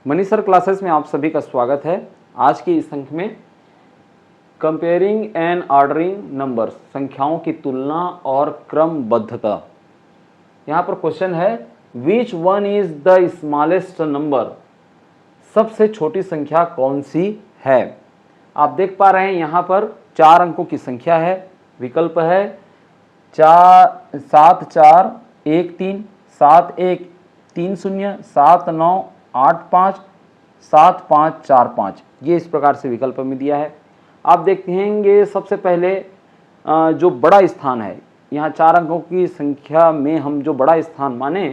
Money sir classes में आप सभी का स्वागत है। आज की इस अंक में कंपेयरिंग एंड ऑर्डरिंग नंबर्स, संख्याओं की तुलना और क्रमबद्धता। यहाँ पर क्वेश्चन है which one is the smallest number, सबसे छोटी संख्या कौन सी है। आप देख पा रहे हैं यहाँ पर 4 अंकों की संख्या है। विकल्प है 7 4 1 3 7 1 3 0 7 9 8 5 7 5 4 5। ये इस प्रकार से विकल्प में दिया है। आप देखते हैं सबसे पहले जो बड़ा स्थान है, यहाँ 4 अंकों की संख्या में हम जो बड़ा स्थान माने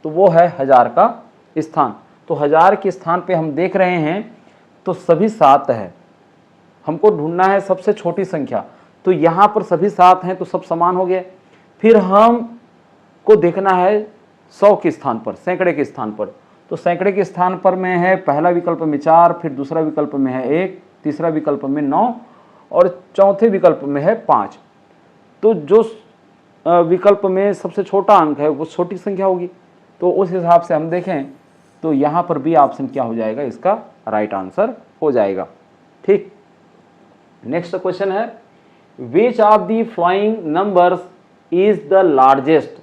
तो वो है 1000 का स्थान। तो 1000 के स्थान पे हम देख रहे हैं तो सभी 7 है। हमको ढूंढना है सबसे छोटी संख्या, तो यहाँ पर सभी 7 हैं तो सब समान हो गए। फिर हम को देखना है 100 के स्थान पर, सैकड़े के स्थान पर। तो सैकड़े के स्थान पर में है पहला विकल्प में 4, फिर दूसरा विकल्प में है 1, तीसरा विकल्प में 9 और चौथे विकल्प में है 5। तो जो विकल्प में सबसे छोटा अंक है वो छोटी संख्या होगी। तो उस हिसाब से हम देखें तो यहाँ पर भी ऑप्शन क्या हो जाएगा, इसका राइट आंसर हो जाएगा। ठीक, नेक्स्ट क्वेश्चन है which of the flowing numbers is the largest,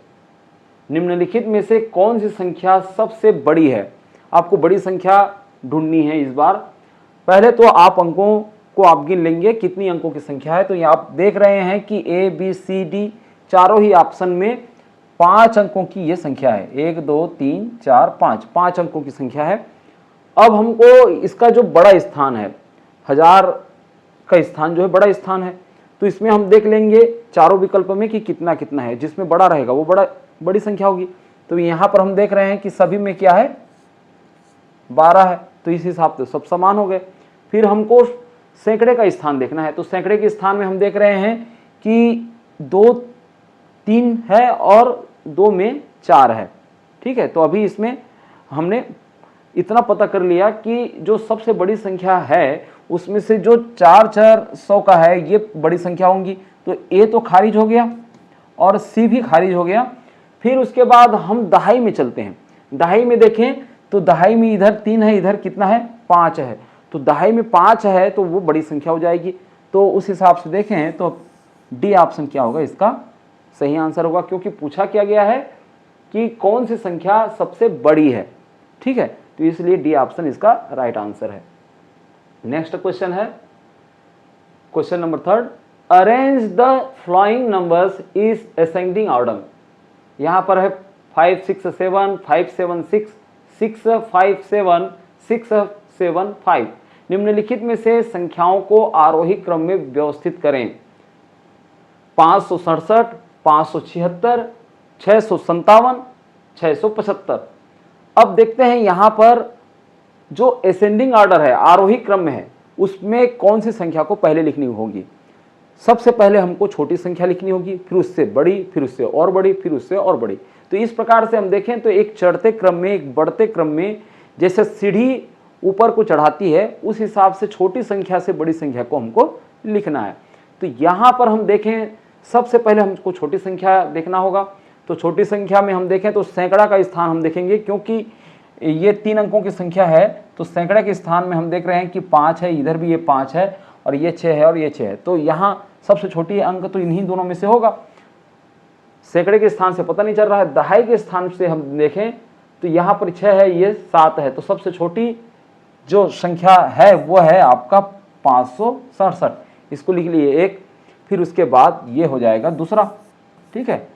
निम्नलिखित में से कौन सी संख्या सबसे बड़ी है। आपको बड़ी संख्या ढूंढनी है इस बार। पहले तो आप अंकों को आप गिन लेंगे कितनी अंकों की संख्या है। तो ये आप देख रहे हैं कि ए बी सी डी चारों ही ऑप्शन में 5 अंकों की ये संख्या है। 1 2 3 4 5, 5 अंकों की संख्या है। अब हमको इसका जो बड़ा स्थान है, 1000 का स्थान जो है बड़ा स्थान है, तो इसमें हम देख लेंगे चारों विकल्प में कि कितना कितना है। जिसमें बड़ा रहेगा वो बड़ी संख्या होगी। तो यहाँ पर हम देख रहे हैं कि सभी में क्या है, 12 है। तो इस हिसाब से सब समान हो गए। फिर हमको सैकड़े का स्थान देखना है। तो सैकड़े के स्थान में हम देख रहे हैं कि 2 3 है और 2 में 4 है। ठीक है, तो अभी इसमें हमने इतना पता कर लिया कि जो सबसे बड़ी संख्या है उसमें से जो 4 4 100 का है ये बड़ी संख्या होंगी। तो ए तो खारिज हो गया और सी भी खारिज हो गया। फिर उसके बाद हम दहाई में चलते हैं। दहाई में देखें तो दहाई में इधर 3 है, इधर कितना है, 5 है। तो दहाई में 5 है तो वो बड़ी संख्या हो जाएगी। तो उस हिसाब से देखें तो डी ऑप्शन क्या होगा, इसका सही आंसर होगा, क्योंकि पूछा क्या गया है कि कौन सी संख्या सबसे बड़ी है। ठीक है, तो इसलिए डी ऑप्शन इसका राइट आंसर है। नेक्स्ट क्वेश्चन है question number 3, arrange the flowing numbers is ascending order. यहाँ पर है 5 6 7 5 7 6 6 5 7 6 7 5। निम्नलिखित में से संख्याओं को आरोही क्रम में व्यवस्थित करें। 567 576 657 675। अब देखते हैं यहाँ पर जो असेंडिंग ऑर्डर है, आरोही क्रम में है, उसमें कौन सी संख्या को पहले लिखनी होगी। सबसे पहले हमको छोटी संख्या लिखनी होगी, फिर उससे बड़ी, फिर उससे और बड़ी, फिर उससे और बड़ी। तो इस प्रकार से हम देखें तो एक चढ़ते क्रम में, एक बढ़ते क्रम में, जैसे सीढ़ी ऊपर को चढ़ाती है उस हिसाब से छोटी संख्या से बड़ी संख्या को हमको लिखना है। तो यहाँ पर हम देखें सबसे पहले हमको छोटी संख्या देखना होगा। तो छोटी संख्या में हम देखें तो सैकड़ा का स्थान हम देखेंगे, क्योंकि ये 3 अंकों की संख्या है। तो सैकड़े के स्थान में हम देख रहे हैं कि 5 है, इधर भी ये 5 है और ये 6 है और ये 6 है। तो यहाँ सबसे छोटी अंक तो इन्हीं दोनों में से होगा। सैकड़े के स्थान से पता नहीं चल रहा है। दहाई के स्थान से हम देखें तो यहाँ पर 6 है, ये 7 है। तो सबसे छोटी जो संख्या है वो है आपका 567। इसको लिख लिए 1, फिर उसके बाद ये हो जाएगा दूसरा। ठीक है,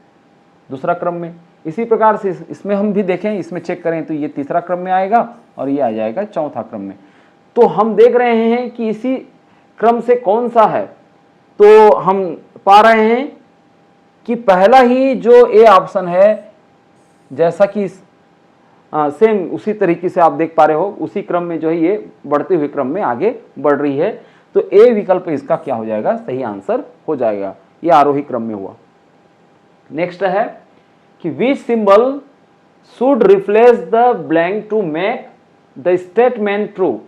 दूसरा क्रम में। इसी प्रकार से इसमें हम भी देखें, इसमें चेक करें तो ये तीसरा क्रम में आएगा और ये आ जाएगा चौथा क्रम में। तो हम देख रहे हैं कि इसी क्रम से कौन सा है। तो हम पा रहे हैं कि पहला ही जो ए ऑप्शन है, जैसा कि सेम उसी तरीके से आप देख पा रहे हो, उसी क्रम में जो है ये बढ़ते हुए क्रम में आगे बढ़ रही है। तो ए विकल्प इसका क्या हो जाएगा, सही आंसर हो जाएगा। ये आरोही क्रम में हुआ। नेक्स्ट है कि which symbol should replace the blank to make the statement true.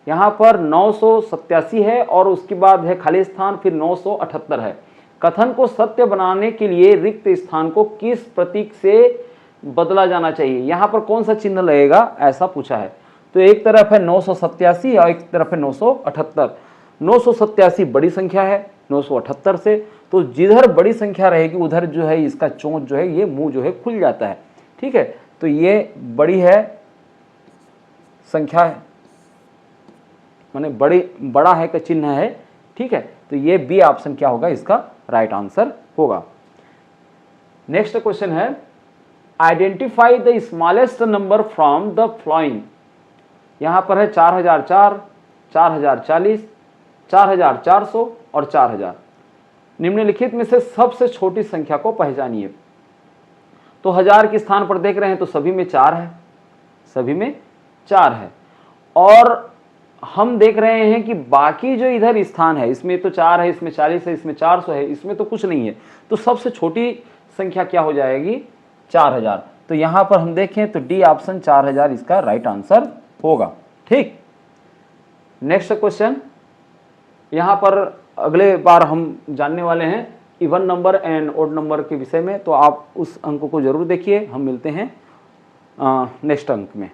यहाँ पर 987 है और उसके बाद है खाली स्थान, फिर 978 है। कथन को सत्य बनाने के लिए रिक्त स्थान को किस प्रतीक से बदला जाना चाहिए। यहाँ पर कौन सा चिन्ह लगेगा, ऐसा पूछा है। तो एक तरफ है 987 और एक तरफ है 978। 987 बड़ी संख्या है 978 से, तो जिधर बड़ी संख्या रहेगी उधर जो है इसका चोंच जो है, ये मुंह जो है खुल जाता है। ठीक है, तो ये बड़ी है संख्या है, माने बड़ा है का चिन्ह है। ठीक है, तो ये बी ऑप्शन क्या होगा, इसका राइट आंसर होगा। नेक्स्ट क्वेश्चन है, identify the smallest number from the flowing. यहां पर है 4004, 4040, 4400 और 4000। निम्नलिखित में से सबसे छोटी संख्या को पहचानिए। तो 1000 के स्थान पर देख रहे हैं तो सभी में 4 है, सभी में 4 है। और हम देख रहे हैं कि बाकी जो इधर स्थान है, इसमें तो 4 है, इसमें 40 है, इसमें 400 है, इसमें तो कुछ नहीं है। तो सबसे छोटी संख्या क्या हो जाएगी, 4000। तो यहां पर हम देखें तो डी ऑप्शन 4000 इसका राइट आंसर होगा। ठीक, नेक्स्ट क्वेश्चन, यहां पर अगले बार हम जानने वाले हैं even number and odd number के विषय में, तो आप उस अंक को जरूर देखिए। हम मिलते हैं नेक्स्ट अंक में।